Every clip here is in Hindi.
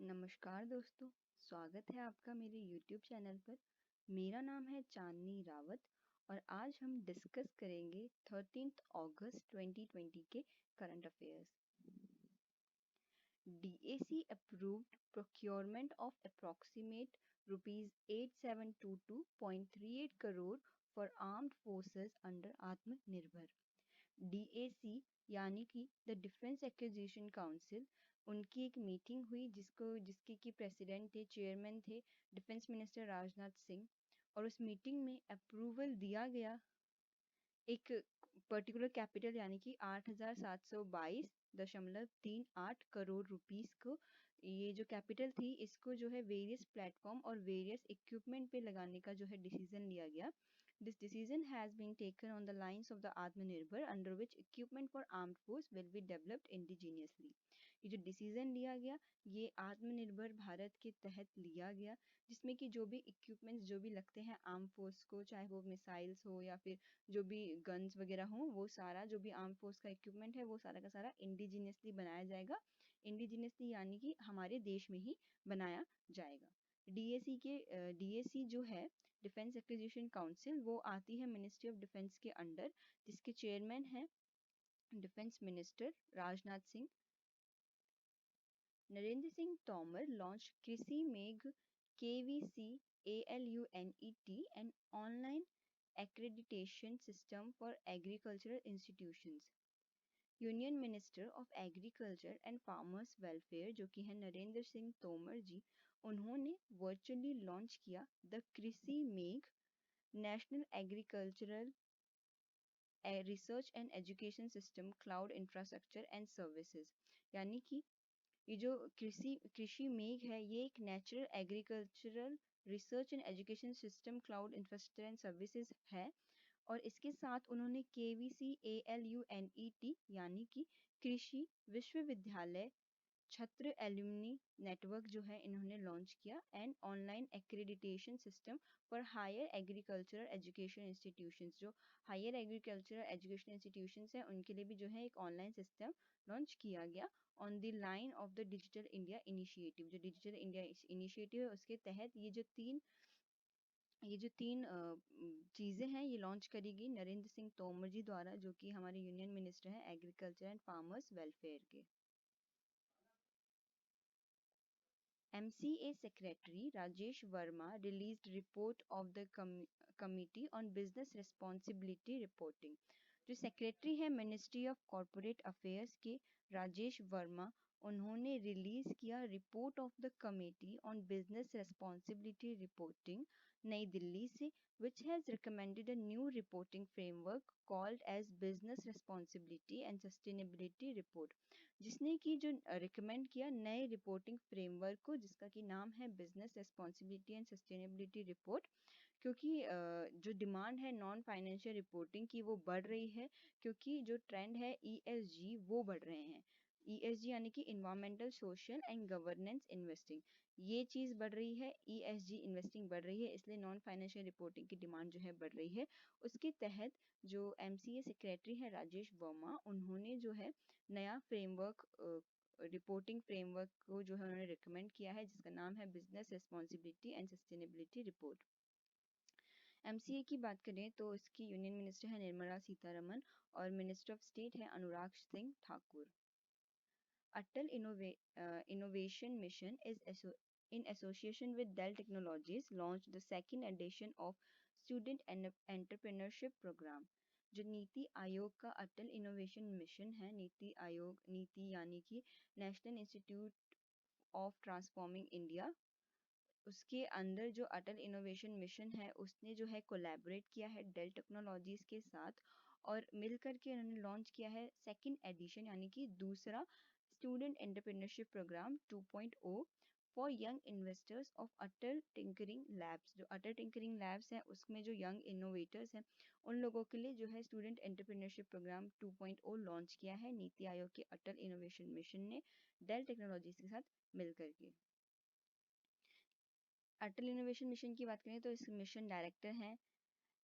नमस्कार दोस्तों, स्वागत है आपका मेरे YouTube चैनल पर। मेरा नाम है चांदनी रावत और आज हम डिस्कस करेंगे 13 अगस्त 2020 के current affairs. DAC approved procurement of approximate rupees 8722.38 crore for armed forces under Atmanirbhar। DAC यानी कि द डिफेंस एक्विजिशन काउंसिल, उनकी एक मीटिंग हुई जिसके की प्रेसिडेंट थे, चेयरमैन थे डिफेंस मिनिस्टर राजनाथ सिंह। और उस मीटिंग में अप्रूवल दिया गया एक पर्टिकुलर कैपिटल यानी कि 8722.38 करोड़ रुपीस को। ये जो कैपिटल थी इसको जो है वेरियस प्लेटफॉर्म और वेरियस इक्विपमेंट पे लगाने का जो है डिसीजन लिया गया। This decision has been taken on the lines of the Atmanirbhar under which equipment for armed force will be developed indigenously. ये जो डिसीजन लिया गया ये आत्मनिर्भर भारत के तहत लिया गया, जिसमें कि जो भी इक्विपमेंट्स जो भी लगते हैं आर्म फोर्स को, चाहे वो मिसाइल्स हो या फिर जो भी गन्स वगैरह हों, वो सारा जो भी आर्म फोर्स का इक्विपमेंट है वो सारा का सारा इंडिजीनियसली बनाया जाएगा। इंडिजीनियसली यानी कि हमारे देश में ही बनाया जाएगा। डीएसी जो है डिफेंस एक्विजिशन काउंसिल, वो आती है मिनिस्ट्री ऑफ डिफेंस के अंडर, जिसके चेयरमैन हैं defence minister Rajnath Singh. Narendra Singh Tomar launched कृषि मेघ KVC ALUNET, an online accreditation system for agricultural institutions। Union minister of agriculture and farmers welfare जो कि है नरेंद्र सिंह तोमर जी, उन्होंने वर्चुअली लॉन्च किया द कृषि मेघ national agricultural research and education system cloud infrastructure and services. यानी कि ये जो कृषि मेघ है ये एक natural agricultural research and education system cloud infrastructure and services है। और इसके साथ उन्होंने KVC ALUNET यानी कि कृषि विश्वविद्यालय छत्र एल्यूमनी नेटवर्क जो है इन्होंने लॉन्च किया, and online accreditation system for higher agricultural education institutions. जो हायर एग्रीकल्चरल एजुकेशन इंस्टीट्यूशंस हैं उनके लिए भी जो है एक ऑनलाइन सिस्टम लॉन्च किया गया on the line of the digital India initiative. जो डिजिटल इंडिया इनिशिएटिव है उसके तहत ये जो तीन चीज़ें हैं ये लॉन्च करेगी नरेंद्र सिंह तोमर जी द्वारा, जो कि हमारे यूनियन मिनिस्टर हैं एग्रीकल्चर एंड फार्मर्स वेलफेयर के। MCA Secretary Rajesh Verma released report of the Committee on Business Responsibility Reporting। जो सेक्रेटरी है मिनिस्ट्री ऑफ कॉरपोरेट अफेयर्स के राजेश वर्मा, उन्होंने रिलीज किया report of the committee on business responsibility reporting नई दिल्ली से, which has recommended a new reporting framework called as Business Responsibility and Sustainability Report। जिसने कि जो रिकमेंड किया नए रिपोर्टिंग फ्रेमवर्क को, जिसका कि नाम है business responsibility and sustainability report. क्योंकि जो डिमांड है नॉन फाइनेंशियल रिपोर्टिंग की वो बढ़ रही है, क्योंकि जो ट्रेंड है ESG वो बढ़ रहे हैं। ESG यानी कि environmental social and governance investing, ये चीज़ बढ़ रही है, ESG इन्वेस्टिंग बढ़ रही है, इसलिए नॉन फाइनेंशियल रिपोर्टिंग की डिमांड जो है बढ़ रही है। उसके तहत जो MCA सेक्रेटरी है राजेश वर्मा, उन्होंने जो है नया फ्रेमवर्क रिपोर्टिंग फ्रेमवर्क को जो है उन्होंने रिकमेंड किया है, जिसका नाम है business responsibility and sustainability report. MCA की बात करें तो इसकी यूनियन मिनिस्टर है निर्मला सीतारमन और मिनिस्टर ऑफ स्टेट है अनुराग सिंह ठाकुर। अटल Innovation Mission is in association with Dell Technologies launched the second edition of Student Entrepreneurship Program। जो नीति आयोग का अटल इनोवेशन मिशन है, नीति आयोग नीति यानी कि national institute of transforming India, उसके अंदर जो अटल इनोवेशन मिशन है उसने जो है कोलैबोरेट किया है डेल टेक्नोलॉजीज के साथ, और मिलकर के उन्होंने लॉन्च किया है सेकंड एडिशन यानी कि दूसरा student entrepreneurship programme 2.0 for young investors of Atal tinkering labs. जो अटल टिंकरिंग लैब्स हैं उसमें जो यंग इनोवेटर्स हैं उन लोगों के लिए जो है स्टूडेंट एंटरप्रेन्योरशिप प्रोग्राम 2.0 लॉन्च किया है नीति आयोग के अटल इनोवेशन मिशन ने डेल टेक्नोलॉजीज के साथ मिलकर के। अटल इनोवेशन मिशन की बात करें तो इस मिशन डायरेक्टर हैं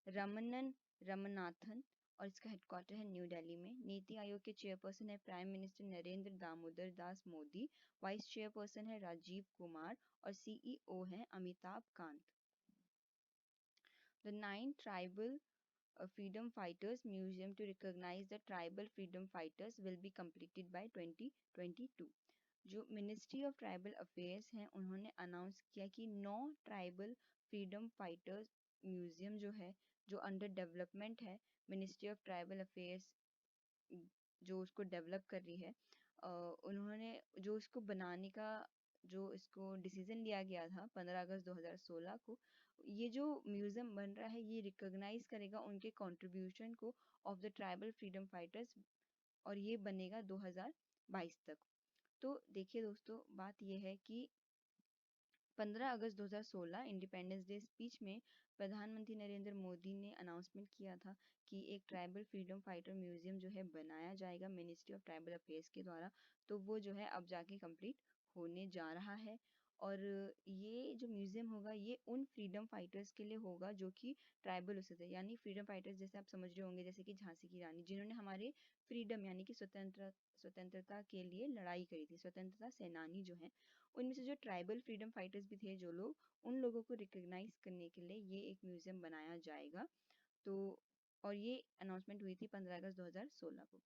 रमनन रमनाथन, और इसका हेडक्वार्टर है न्यू दिल्ली में। नीति आयोग के चेयरपर्सन है prime minister Narendra Damodar Das Modi, vice chairperson है राजीव कुमार और सीईओ है Amitabh Kant. The 9 tribal freedom fighters museum to recognize the tribal freedom fighters will be completed by 2022। जो मिनिस्ट्री ऑफ ट्राइबल अफेयर्स हैं उन्होंने अनाउंस किया कि 9 ट्राइबल फ्रीडम फाइटर्स म्यूजियम जो है, जो अंडर डेवलपमेंट है, मिनिस्ट्री ऑफ ट्राइबल अफेयर्स जो उसको डेवलप कर रही है, उन्होंने जो उसको बनाने का जो इसको डिसीजन लिया गया था 15 अगस्त 2016 को, ये जो म्यूजियम बन रहा है ये रिकॉग्नाइज करेगा उनके कंट्रीब्यूशन को of the tribal freedom fighters, और ये बनेगा 2022 तक। तो देखिए दोस्तों, बात यह है कि 15 अगस्त 2016 इंडिपेंडेंस डे स्पीच में प्रधानमंत्री नरेंद्र मोदी ने अनाउंसमेंट किया था कि एक ट्राइबल फ्रीडम फाइटर म्यूजियम जो है बनाया जाएगा मिनिस्ट्री ऑफ ट्राइबल अफेयर्स के द्वारा। तो वो जो है अब जाके कंप्लीट होने जा रहा है। और ये जो म्यूजियम होगा ये उन फ्रीडम फाइटर्स के लिए होगा जो कि ट्राइबल उससे थे, यानी फ्रीडम फाइटर्स जैसे आप समझ रहे होंगे, जैसे कि झांसी की रानी, जिन्होंने हमारे फ्रीडम यानी कि स्वतंत्रता के लिए लड़ाई करी थी, स्वतंत्रता सेनानी जो है। उनमें से जो ट्राइबल फ्रीडम फाइटर्स भी थे जो लोग, उन लोगों को रिकॉग्नाइज करने के लिए ये एक म्यूजियम बनाया जाएगा। तो और ये अनाउंसमेंट हुई थी 15 अगस्त 2016 को।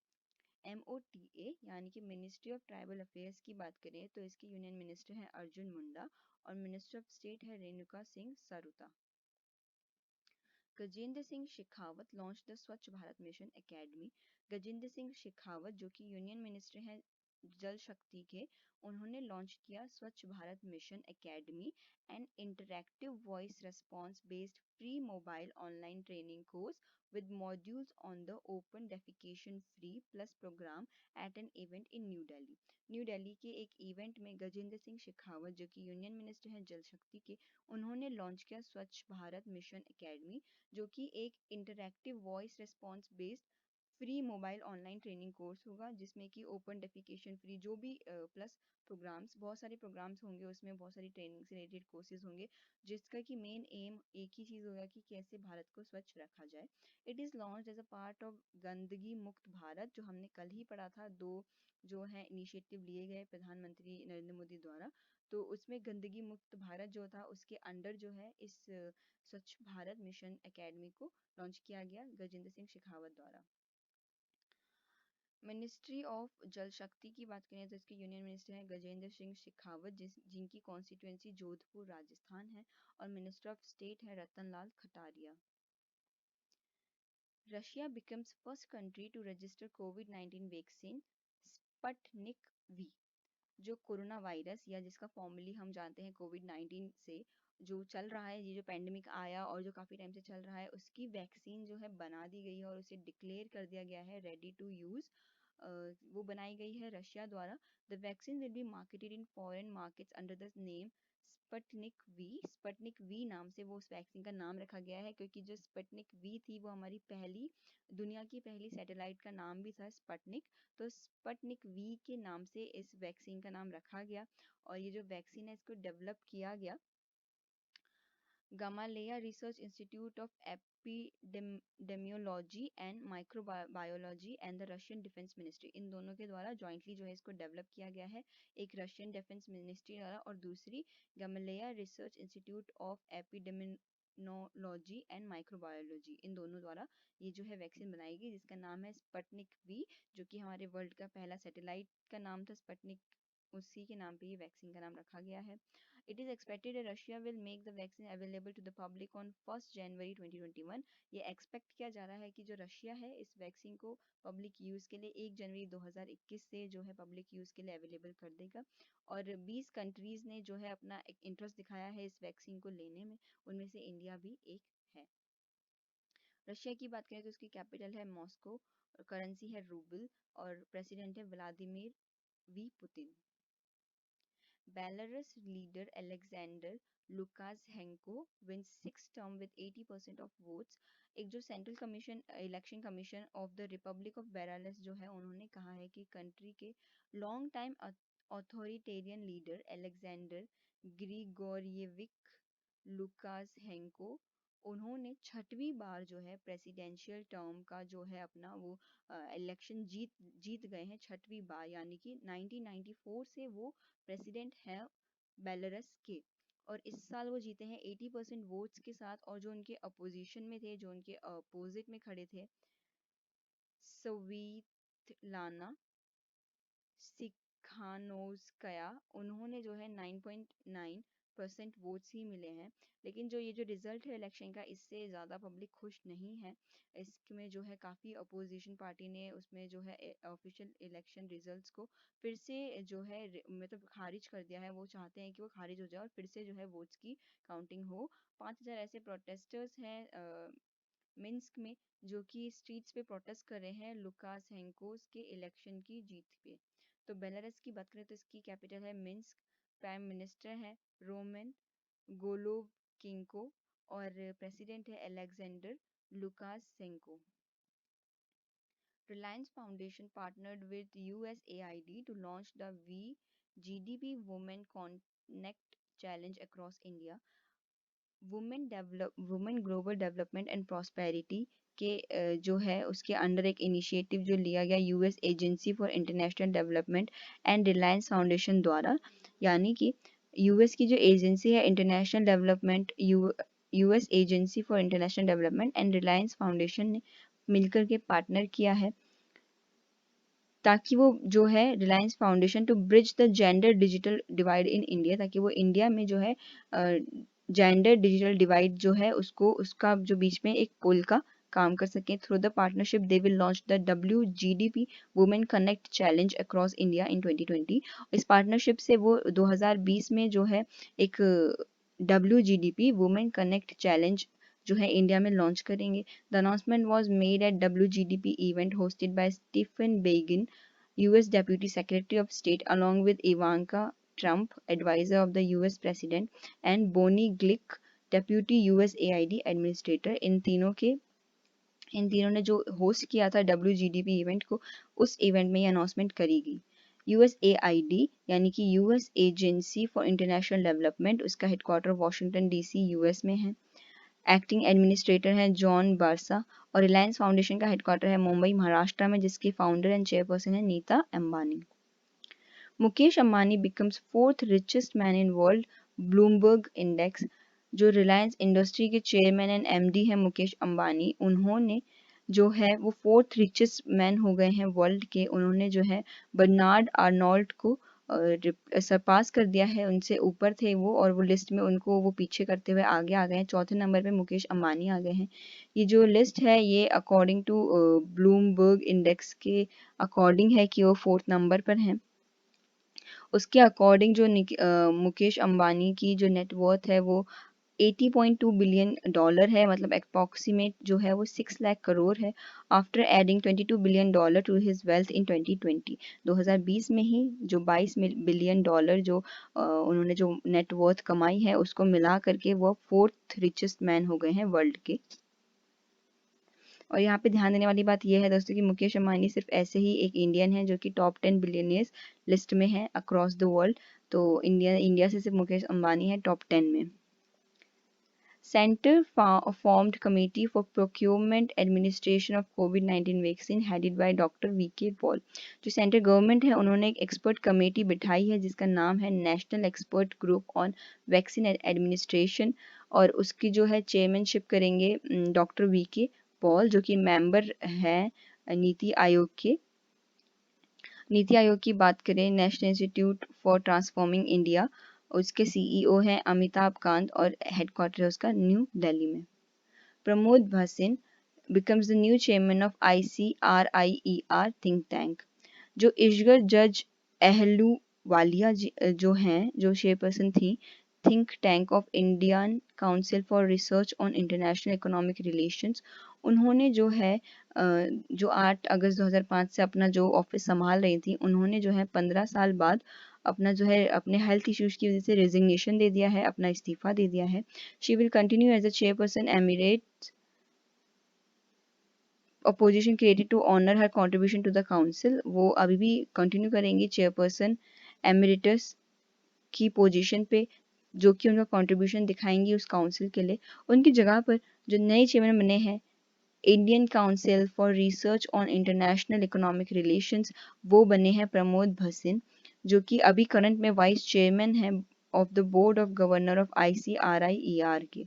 MOTA यानी कि मिनिस्ट्री ऑफ ट्राइबल अफेयर्स की बात करें तो इसके यूनियन मिनिस्टर हैं अर्जुन मुंडा और मिनिस्टर ऑफ स्टेट है रेणुका सिंह सरुता। गजेंद्र सिंह शेखावत लॉन्च द स्वच्छ भारत मिशन एकेडमी। गजेंद्र सिंह शेखावत जो कि यूनियन मिनिस्टर हैं जल शक्ति के, उन्होंने लॉन्च किया Swachh Bharat mission academy, an interactive voice response based free mobile online training course with modules on the open defecation free plus program at an event in new Delhi. New Delhi के एक इवेंट में गजेंद्र सिंह शेखावत जो कि यूनियन मिनिस्टर हैं जल शक्ति के, उन्होंने लॉन्च किया स्वच्छ भारत मिशन एकेडमी, जो कि एक interactive voice response based free mobile online training course होगा, जिसमें कि ओपन डेफिकेशन फ्री जो भी प्लस प्रोग्राम्स, बहुत सारे प्रोग्राम्स होंगे उसमें, बहुत सारी ट्रेनिंग से रिलेटेड कोर्सेज होंगे, जिसका कि मेन एम एक ही चीज़ होगा कि कैसे भारत को स्वच्छ रखा जाए। It is launch as a part of Gandagi Mukt Bharat, जो हमने कल ही पढ़ा था, दो जो है इनिशिएटिव लिए गए प्रधानमंत्री नरेंद्र मोदी द्वारा। तो उसमें गंदगी मुक्त भारत जो था उसके अंडर जो है इस स्वच्छ भारत मिशन एकेडमी को लॉन्च किया गया गजेंद्र सिंह शेखावत द्वारा। मिनिस्ट्री ऑफ जल शक्ति की बात करें तो इसके यूनियन मिनिस्टर हैं गजेंद्र सिंह शेखावत, जिनकी कॉन्स्टिट्यूएंसी जोधपुर राजस्थान है, और मिनिस्टर ऑफ स्टेट है Ratanlal Kataria. Russia becomes first country to register COVID-19 vaccine Sputnik V. जो कोरोना वायरस या जिसका फॉर्मली हम जानते हैं कोविड-19 से जो चल रहा है, ये जो पैंडेमिक आया और जो काफ़ी टाइम से चल रहा है, उसकी वैक्सीन जो है बना दी गई है और उसे डिक्लेयर कर दिया गया है रेडी टू यूज़। वो बनाई गई है रशिया द्वारा। The vaccine will be marketed in foreign markets under the name Sputnik V. Sputnik V नाम से वो उस वैक्सीन का नाम रखा गया है, क्योंकि जो स्पटनिक वी थी वो हमारी पहली दुनिया की पहली सैटेलाइट का नाम भी था स्पटनिक। तो स्पटनिक वी के नाम से इस वैक्सीन का नाम रखा गया, और ये जो वैक्सीन है इसको डेवलप किया गया Gamaleya Research Institute of Epidemiology and Microbiology and the Russian Defense Ministry, इन दोनों के द्वारा जॉइंटली जो है इसको डेवलप किया गया है, एक रशियन डिफेंस मिनिस्ट्री द्वारा और दूसरी Gamaleya research institute of epidemiology and microbiology, इन दोनों द्वारा ये जो है वैक्सीन बनाई गई, जिसका नाम है स्पटनिक वी, जो कि हमारे वर्ल्ड का पहला सैटेलाइट का नाम था स्पटनिक, उसी के नाम पे ये वैक्सीन का नाम रखा गया है। It is expected that Russia will make the vaccine available to the public on 1st January 2021। ये एक्सपेक्ट किया जा रहा है कि जो रशिया है इस वैक्सीन को पब्लिक यूज़ के लिए 1 जनवरी 2021 से जो है पब्लिक यूज़ के लिए अवेलेबल कर देगा। और 20 कंट्रीज़ ने जो है अपना एक इंटरेस्ट दिखाया है इस वैक्सीन को लेने में, उनमें से इंडिया भी एक है। रशिया की बात करें तो उसकी कैपिटल है मॉस्को, और करेंसी है रूबल, और प्रेसिडेंट है Vladimir V Putin. Belarus leader Alexander Lukashenko wins sixth term with 80% of votes। एक जो central commission election commission of the republic of Belarus जो है, उन्होंने कहा है कि कंट्री के long time authoritarian leader Alexander Grigorievich Lukashenko उन्होंने छठवीं बार जो है प्रेसिडेंशियल टर्म का जो है अपना वो इलेक्शन जीत गए हैं छठवीं बार, यानी कि 1994 से वो प्रेसिडेंट है बेलारस के। और इस साल वो जीते हैं 80% वोट्स के साथ। और जो उनके अपोजिशन में थे, जो उनके अपोजिट में खड़े थे, स्वीतलाना सिखानोस्काया, उन्होंने जो है 9.9% वोट्स ही मिले हैं। लेकिन जो ये जो रिजल्ट है इलेक्शन का, इससे ज़्यादा पब्लिक खुश नहीं है। इसमें जो है काफ़ी अपोजिशन पार्टी ने उसमें जो है ऑफिशियल इलेक्शन रिजल्ट्स को फिर से जो है मतलब खारिज कर दिया है। वो चाहते हैं कि वो खारिज हो जाए और फिर से जो है वोट्स की काउंटिंग हो। 5,000 ऐसे प्रोटेस्टर्स हैं मिन्स्क में, जो कि स्ट्रीट्स पे प्रोटेस्ट कर रहे हैं लुकाशेंकोस के इलेक्शन की जीत पे। तो बेलारस की बात करें तो इसकी कैपिटल है मिन्स्क, प्राइम मिनिस्टर है रोमन गोलोवकिंको और प्रेसिडेंट है Alexander Lukashenko. Reliance Foundation partnered with USAID to launch the VGDP Women Connect Challenge across India। Women global development and prosperity के जो है उसके अंडर एक इनिशिएटिव जो लिया गया US agency for international development and Reliance foundation द्वारा, यानी कि यूएस की जो एजेंसी है international development, US agency for international development and Reliance foundation ने मिलकर के पार्टनर किया है ताकि वो जो है Reliance foundation to bridge the gender digital divide in India, ताकि वो इंडिया में जो है जेंडर डिजिटल डिवाइड जो है उसको उसका जो बीच में एक पुल का काम कर सकें। Through the partnership they will launch the WGDP women connect challenge across India in 2020। इस पार्टनरशिप से वो 2020 में जो है एक WGDP वुमेन कनेक्ट चैलेंज जो है इंडिया में लॉन्च करेंगे। The announcement was made at WGDP event hosted by Stephen Biegun, US Deputy Secretary of State, along with Ivanka Trump, advisor of the US President, and Bonnie Glick, Deputy USAID Administrator। इन तीनों ने जो होस्ट किया था WGDP इवेंट को, उस इवेंट में ये अनाउंसमेंट करी गई। USAID यानी कि US agency for international development, उसका हेडक्वार्टर वाशिंगटन DC US में है। एक्टिंग एडमिनिस्ट्रेटर हैं जॉन बारसा। और रिलायंस फाउंडेशन का हेडक्वार्टर है मुंबई महाराष्ट्र में, जिसके फाउंडर एंड चेयरपर्सन है Nita Ambani. Mukesh Ambani becomes fourth richest man in world Bloomberg index. जो रिलायंस इंडस्ट्री के चेयरमैन एंड MD हैं मुकेश अंबानी, उन्होंने जो है वो फोर्थ रिचेस्ट मैन हो गए हैं वर्ल्ड के। उन्होंने जो है बर्नार्ड आर्नोल्ड को सरपास कर दिया है, उनसे ऊपर थे वो, और वो लिस्ट में उनको वो पीछे करते हुए आगे आ गए हैं। चौथे नंबर पे मुकेश अंबानी आ गए हैं। ये जो लिस्ट है ये अकॉर्डिंग टू ब्लूमबर्ग इंडेक्स के अकॉर्डिंग है कि वो फोर्थ नंबर पर हैं। उसके अकॉर्डिंग जो मुकेश अंबानी की जो नेटवर्थ है वो $80.2 बिलियन है, मतलब अप्रॉक्सीमेट जो है वो 6 लाख करोड़ है। After adding $22 billion to his wealth in 2020, 2020 में ही जो $22 बिलियन जो उन्होंने जो नेटवर्थ कमाई है उसको मिला करके वो फोर्थ रिचेस्ट मैन हो गए हैं वर्ल्ड के। और यहाँ पे ध्यान देने वाली बात यह है दोस्तों कि मुकेश अंबानी सिर्फ ऐसे ही एक इंडियन है जो कि टॉप 10 बिलियनियर्स लिस्ट में है अक्रॉस द वर्ल्ड। तो इंडिया से सिर्फ मुकेश अंबानी है टॉप 10 में। Center formed Committee for Procurement Administration of COVID-19 Vaccine headed by Dr. VK Paul। जो सेंट्रल गवर्नमेंट है उन्होंने एक एक्सपर्ट कमेटी बिठाई है जिसका नाम है national expert group on vaccine administration, और उसकी जो है चेयरमैनशिप करेंगे डॉक्टर VK पॉल, जो कि मेंबर हैं नीति आयोग के। नीति आयोग की बात करें, national institute for transforming India, उसके CEO हैं अमिताभ कांत और हेडक्वार्टर है उसका न्यू दिल्ली में। Pramod Bhasin becomes the new chairman of ICRIER think tank। जो इशगर जज अहलूवालिया जो हैं, जो चेयरपर्सन थी think tank of Indian council for research on international economic relations, उन्होंने जो है जो 8 अगस्त 2005 से अपना जो ऑफिस संभाल रही थी, उन्होंने जो है 15 साल बाद अपना जो है अपने हेल्थ इश्यूज की वजह से रेजिग्नेशन दे दिया है, अपना इस्तीफा दे दिया है। She will continue as a chairperson emeritus a position created to honour her contribution to the council. वो अभी भी कंटिन्यू करेंगी चेयरपर्सन एमिरेटस की पोजीशन पे, जो कि उनका कंट्रीब्यूशन दिखाएंगी उस काउंसिल के लिए। उनकी जगह पर जो नए चेयरमैन बने हैं Indian council for research on international economic relations, वो बने हैं प्रमोद भसिन, जो कि अभी करंट में वाइस चेयरमैन है of the board of governor of ICRIER के।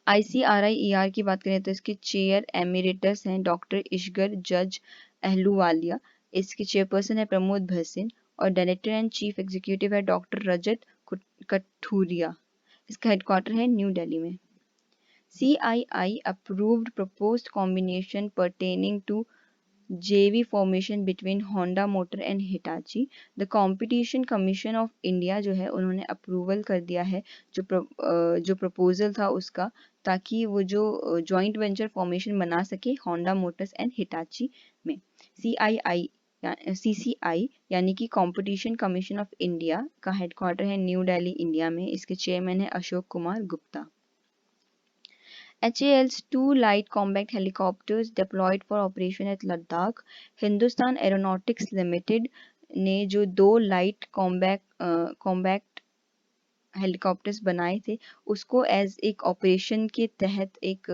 ICRIER की बात करें तो इसके चेयर एमिरेटस हैं डॉक्टर इशगर जज अहलूवालिया, इसके चेयरपर्सन है प्रमोद भसिन और डायरेक्टर एंड चीफ एग्जीक्यूटिव है डॉक्टर रजत कठूरिया। इसका हेडक्वार्टर है न्यू दिल्ली में। CII approved proposed combination pertaining to JV formation between Honda Motor and Hitachi. The Competition Commission of India जो है उन्होंने अप्रूवल कर दिया है जो प्रपोजल था उसका, ताकि वो जो जॉइंट वेंचर फॉर्मेशन बना सके होंडा मोटर्स एंड हिटाची में। CCI यानी कि कंपटीशन कमीशन ऑफ इंडिया का हेडक्वार्टर है न्यू दिल्ली इंडिया में। इसके चेयरमैन है Ashok Kumar Gupta. HAL's two light combat helicopters deployed for operation at Ladakh. Hindustan aeronautics limited ने जो 2 लाइट कॉम्बैक्ट हेलीकॉप्टर्स बनाए थे उसको एज एक ऑपरेशन के तहत एक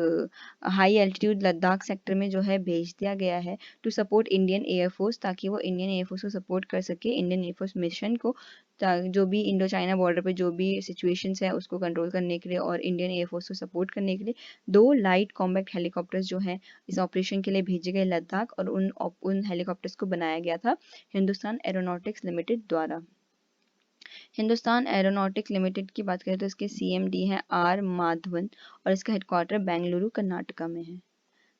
हाई एल्टीट्यूड लद्दाख सेक्टर में जो है भेज दिया गया है टू सपोर्ट इंडियन एयरफोर्स, ताकि वो इंडियन एयरफोर्स को सपोर्ट कर सके, इंडियन एयरफोर्स मिशन को, जो भी इंडो चाइना बॉर्डर पे जो भी सिचुएशंस है उसको कंट्रोल करने के लिए और इंडियन एयरफोर्स को सपोर्ट करने के लिए 2 लाइट कॉम्बैक्ट हेलीकॉप्टर्स जो हैं इस ऑपरेशन के लिए भेजे गए लद्दाख, और उन हेलीकॉप्टर्स को बनाया गया था हिंदुस्तान एरोनॉटिक्स लिमिटेड द्वारा। हिंदुस्तान एरोनॉटिक्स लिमिटेड की बात करें तो इसके CMD हैं R माधवन और इसका हेडक्वार्टर बेंगलुरु कर्नाटका में है।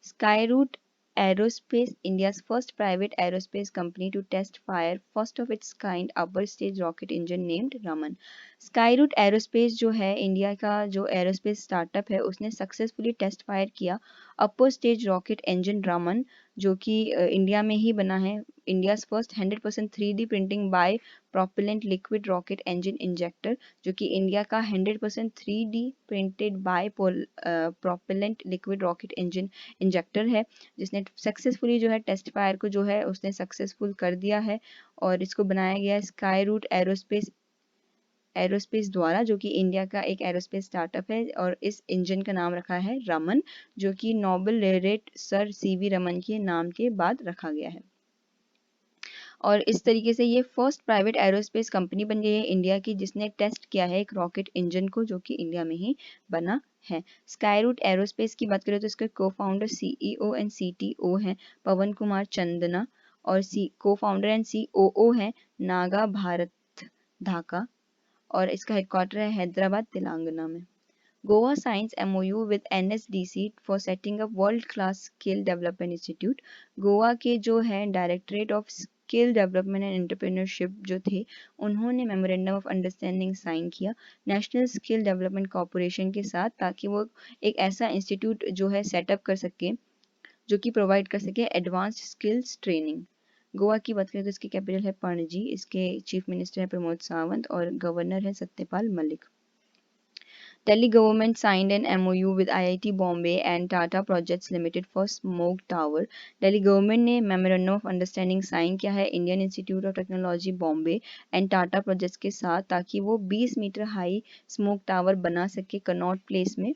Skyroot Aerospace, India's first private aerospace company to test fire first of its kind upper stage rocket engine named Raman. Skyroot Aerospace जो है इंडिया का जो एरोस्पेस स्टार्टअप है उसने सक्सेसफुली टेस्ट फायर किया upper stage rocket engine Raman, जो कि इंडिया में ही बना है। India's first 100% 3D printing bi propellant liquid rocket engine injector, जो कि इंडिया का 100% 3D printed bi propellant liquid rocket engine injector है, जिसने सक्सेसफुली जो है टेस्ट फायर को जो है उसने सक्सेसफुल कर दिया है। और इसको बनाया गया स्काई रूट एरोस्पेस द्वारा, जो कि इंडिया का एक एरोस्पेस स्टार्टअप है, और इस इंजन का नाम रखा है रमन, जो कि Nobel laureate sir CV Raman के नाम के बाद रखा गया है। और इस तरीके से ये फर्स्ट प्राइवेट एरोस्पेस कंपनी बन गई है इंडिया की जिसने टेस्ट किया है एक रॉकेट इंजन को, जो कि इंडिया में ही बना है। स्काईरूट एरोस्पेस की बात करें तो इसके को-फाउंडर CEO एंड CTO हैं पवन कुमार चंदना, और को-फाउंडर एंड COO हैं नागा भारत ढाका, और इसका हेडक्वार्टर है हैदराबाद तेलंगाना में। Goa signs MOU with NSDC for setting up world class skill development institute. Goa के जो है directorate of skill development and entrepreneurship जो थे उन्होंने मेमोरेंडम ऑफ अंडरस्टैंडिंग साइन किया नेशनल स्किल डेवलपमेंट कॉरपोरेशन के साथ, ताकि वो एक ऐसा इंस्टीट्यूट जो है सेटअप कर सके जो कि प्रोवाइड कर सके एडवांस्ड स्किल्स ट्रेनिंग। गोवा की बात करें तो इसकी कैपिटल है पणजी, इसके चीफ मिनिस्टर है प्रमोद सावंत और गवर्नर है Satyapal Malik. Delhi government signed an MOU with IIT Bombay and Tata Projects Limited for Smoke Tower. Delhi government ने memorandum of understanding साइन किया है Indian institute of technology Bombay and Tata projects के साथ, ताकि वो 20 मीटर हाई स्मोक टावर बना सके कनॉट प्लेस में।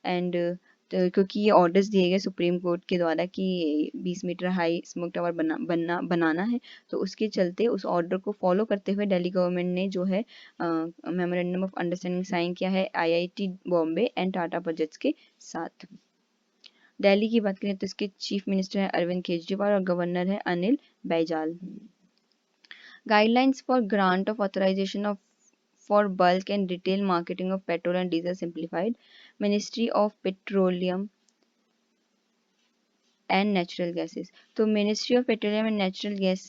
एंड क्योंकि ये ऑर्डर्स दिए गए सुप्रीम कोर्ट के द्वारा कि 20 मीटर हाई स्मोक टावर बनाना है, तो उसके चलते उस ऑर्डर को फॉलो करते हुए दिल्ली गवर्नमेंट ने जो है मेमोरेंडम ऑफ अंडरस्टैंडिंग साइन किया है IIT Bombay and Tata projects के साथ। दिल्ली की बात करें तो इसके चीफ मिनिस्टर है अरविंद केजरीवाल और गवर्नर है Anil Baijal. Guidelines for grant of authorisation of for bulk and retail marketing of petrol and diesel simplified. Ministry of Petroleum and Natural Gases. तो ministry of petroleum and natural gas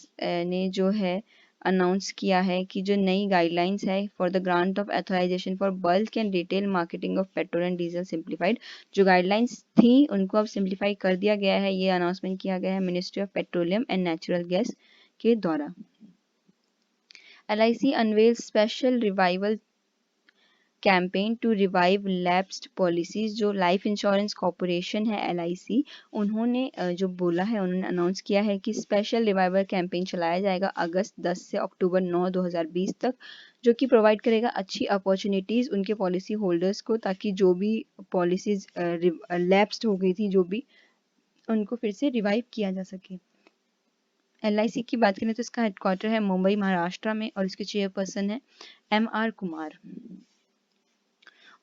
ने जो है अनाउंस किया है कि जो नई गाइडलाइंस है for the grant of authorisation for bulk and retail marketing of petrol and diesel simplified, जो गाइडलाइंस थी उनको अब सिंप्लीफाई कर दिया गया है। ये अनाउंसमेंट किया गया है ministry of petroleum and natural gas के द्वारा। LIC unveils special revival campaign to revive lapsed policies. जो लाइफ इंश्योरेंस कॉरपोरेशन है LIC, उन्होंने जो बोला है, उन्होंने अनाउंस किया है कि स्पेशल रिवाइवल कैंपेन चलाया जाएगा अगस्त 10 से अक्टूबर 9 2020 तक, जो कि प्रोवाइड करेगा अच्छी अपॉर्चुनिटीज़ उनके पॉलिसी होल्डर्स को, ताकि जो भी पॉलिसीज लैप्स्ड हो गई थी जो भी, उनको फिर से रिवाइव किया जा सके। LIC की बात करें तो इसका हेडक्वार्टर है मुंबई महाराष्ट्र में और इसके चेयरपर्सन है MR कुमार।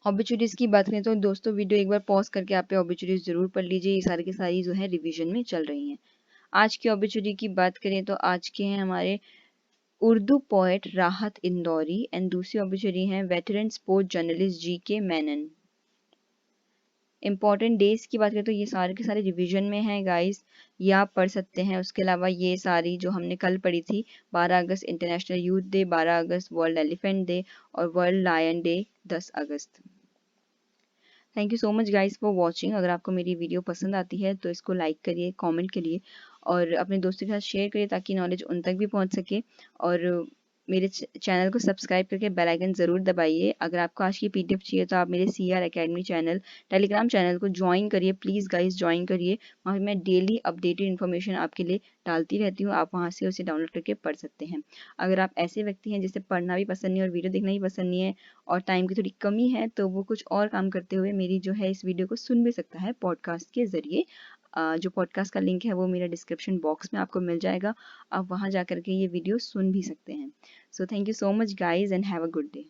ऑब्ituरीज की बात करें तो दोस्तों वीडियो एक बार पॉज करके आप पे ऑब्ituरीज जरूर पढ़ लीजिए, ये सारी की सारी जो है रिवीजन में चल रही हैं। आज की ऑब्ituरी की बात करें तो आज के हैं हमारे उर्दू पोएट राहत इंदौरी, एंड दूसरी ऑब्ituरी है veteran sport journalist GK Menon. Important days की बात करें तो ये सारे के सारे रिवीजन में हैं गाइस, ये आप पढ़ सकते हैं। उसके अलावा ये सारी जो हमने कल पढ़ी थी, 12 अगस्त इंटरनेशनल यूथ डे, 12 अगस्त वर्ल्ड एलिफेंट डे और वर्ल्ड लायन डे 10 अगस्त। Thank you so much guys for watching. अगर आपको मेरी वीडियो पसंद आती है तो इसको लाइक करिए, कमेंट करिए और अपने दोस्तों के साथ शेयर करिए ताकि नॉलेज उन तक भी पहुंच सके। और मेरे चैनल को सब्सक्राइब करके बेल आइकन ज़रूर दबाइए। अगर आपको आज की PDF चाहिए तो आप मेरे CR academy channel, Telegram channel को ज्वाइन करिए, प्लीज़ गाइस ज्वाइन करिए। वहाँ मैं डेली अपडेटेड इन्फॉर्मेशन आपके लिए डालती रहती हूँ, आप वहाँ से उसे डाउनलोड करके पढ़ सकते हैं। अगर आप ऐसे व्यक्ति हैं जिसे पढ़ना भी पसंद नहीं और वीडियो देखना भी पसंद नहीं है और टाइम की थोड़ी कमी है, तो वो कुछ और काम करते हुए मेरी जो है इस वीडियो को सुन भी सकता है पॉडकास्ट के ज़रिए। जो पॉडकास्ट का लिंक है वो मेरा डिस्क्रिप्शन बॉक्स में आपको मिल जाएगा, आप वहाँ जा करके ये वीडियो सुन भी सकते हैं। So thank you so much guys and have a good day.